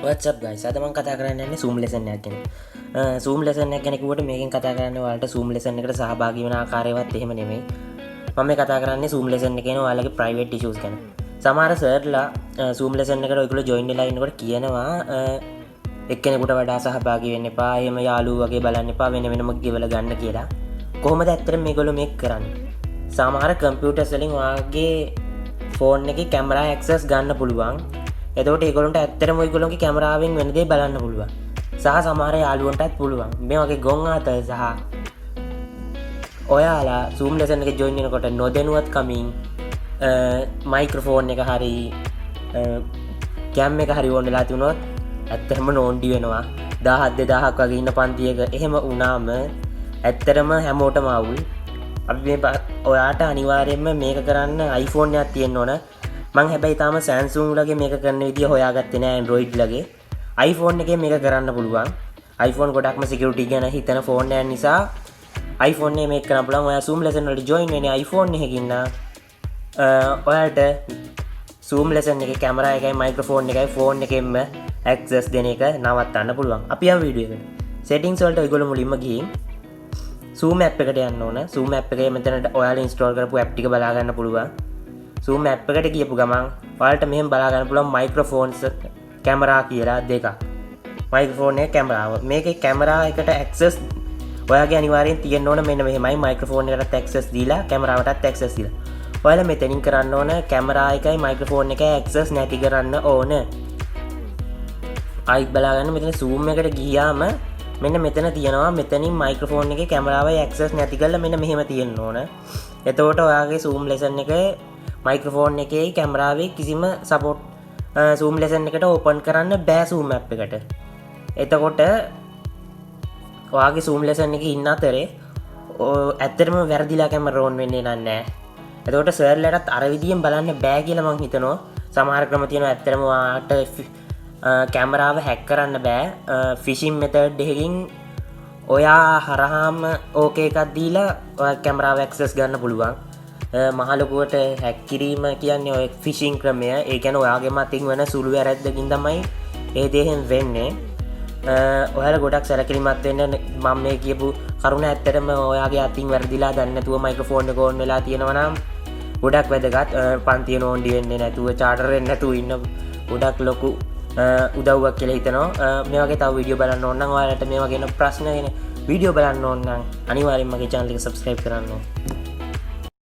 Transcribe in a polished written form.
What's up guys? අද මම කතා කරන්න යන්නේ zoom lesson එකක් ගැන. zoom lesson එක ගැන කිව්වට මේකෙන් කතා කරන්නේ ඔයාලට zoom lesson එකට සහභාගී වෙන ආකාරයවත් එහෙම නෙමෙයි. මම මේ කතා කරන්නේ zoom lesson එකේ ඔයාලගේ private issues ගැන. සමහර සර්ලා zoom lesson එකට ඔයගොල්ලෝ join වෙලා ඉන්නකොට කියනවා එක්කෙනෙකුට වඩා සහභාගී වෙන්න එපා. එහෙම යාළුවෝ වගේ බලන්න එපා. වෙන වෙනම ගෙවලා ගන්න කියලා. කොහොමද ඇත්තටම මේගොල්ලෝ මේක කරන්නේ? සමහර කම්පියුටර්ස් වලින් ඔයාගේ ෆෝන් එකේ කැමරා ඇක්සස් ගන්න පුළුවන්. එතකොට ඒගොල්ලන්ට ඇත්තටම ඔයගොල්ලෝගේ කැමරාවෙන් වෙන දේ බලන්න පුළුවන්. සහ සමහර යාළුවන්ටත් පුළුවන්. මේ වගේ ගොන් ආතල් සහ ඔයාලා zoom lesson එකේ join වෙනකොට නොදැනුවත් කමින් මයික්‍රොෆෝන් එක හරි කැම් එක හරි ඕන් වෙලා තිබුණොත් ඇත්තටම නෝන්ඩි වෙනවා. 1000 2000ක් වගේ ඉන්න පන්තියක එහෙම වුණාම ඇත්තටම හැමෝටම අවුල්. අපි මේ ඔයාට අනිවාර්යයෙන්ම මේක කරන්න iPhone එකක් තියෙන්න ඕන. මං හැබැයි තාම Samsung ලගේ මේක කරන විදිය හොයාගත්තේ නෑ Android ලගේ. iPhone එකේ මේක කරන්න පුළුවන්. iPhone ගොඩක්ම security ගැන හිතන ෆෝන් එකක් නිසා iPhone එකේ මේක කරන්න පුළුවන්. ඔයා zoom lesson වලට join වෙන්නේ iPhone එකකින් නම් ඔයාලට zoom lesson එකේ කැමරා එකයි මයික්‍රොෆෝන් එකයි ෆෝන් එකෙන්ම access දෙන එක නවත්තන්න පුළුවන්. අපි යමු වීඩියෝ එකට. settings වලට ඔයගොල්ලෝ මුලින්ම ගිහින් zoom app එකට යන්න ඕන. zoom app එකේ මෙතන ඔයාලා install කරපු app ටික බලා ගන්න පුළුවන්. zoom app එකට ගියපු ගමන් ඔයාලට මෙහෙම බලා ගන්න පුළුවන් microphones කැමරා කියලා දෙකක්. microphone එක කැමරාව. මේකේ කැමරා එකට access ඔයාගේ අනිවාර්යෙන් තියෙන්න ඕන මෙන්න මෙහෙමයි microphone එකටත් access දීලා කැමරාවටත් access දීලා. ඔයාලා මෙතනින් කරන්න ඕන කැමරා එකයි microphone එකයි access නැති කරන්න ඕන. ආයිත් බලා ගන්න මෙතන zoom එකට ගියාම මෙන්න මෙතන තියෙනවා මෙතනින් microphone එකේ කැමරාවයි access නැති කරලා මෙන්න මෙහෙම තියෙන්න ඕන. එතකොට ඔයාගේ zoom lesson එකේ microphone එකේ කැමරාවේ කිසිම support zoom lesson එකට open කරන්න බෑ zoom app එකට. එතකොට ඔයාගේ zoom lesson එකේ ඉන්න අතරේ ඇත්තටම වැරදිලා කැමරා on වෙන්නේ නැහැ. එතකොට සර්ලටත් අර විදියෙන් බලන්න බෑ කියලා මං හිතනවා. සමහර ක්‍රම තියෙනවා ඇත්තටම ඔයාට කැමරාව hack කරන්න බෑ. phishing method එකකින් ඔයා හරහාම okay එකක් දීලා ඔයා කැමරාව access ගන්න පුළුවන්. මහලොකුවට හැක් කිරීම කියන්නේ ඔය ෆිෂිං ක්‍රමය. ඒ කියන්නේ ඔයාගේ මතින් වෙන සුළු වැරද්දකින් තමයි ඒ දේෙන් වෙන්නේ. ඔයාලා ගොඩක් සැලකිලිමත් වෙන්න. මම මේ කියපු කරුණ ඇත්තටම ඔයාගේ අතින් වැරදිලා දන්නේ නැතුව මයික්‍රොෆෝන් එක ඕන් වෙලා තියෙනවා නම් ගොඩක් වැදගත්. පන්තිය නෝන්ඩි වෙන්නේ නැතුව චාටර් වෙන්නේ නැතුව ඉන්න ගොඩක් ලොකු උදව්වක් කියලා හිතනවා. මේ වගේ තව වීඩියෝ බලන්න ඕන නම් ඔයාලට මේ වගේ ප්‍රශ්න වෙන වීඩියෝ බලන්න ඕන නම් අනිවාර්යෙන්ම මගේ channel එක subscribe කරන්න ඕන.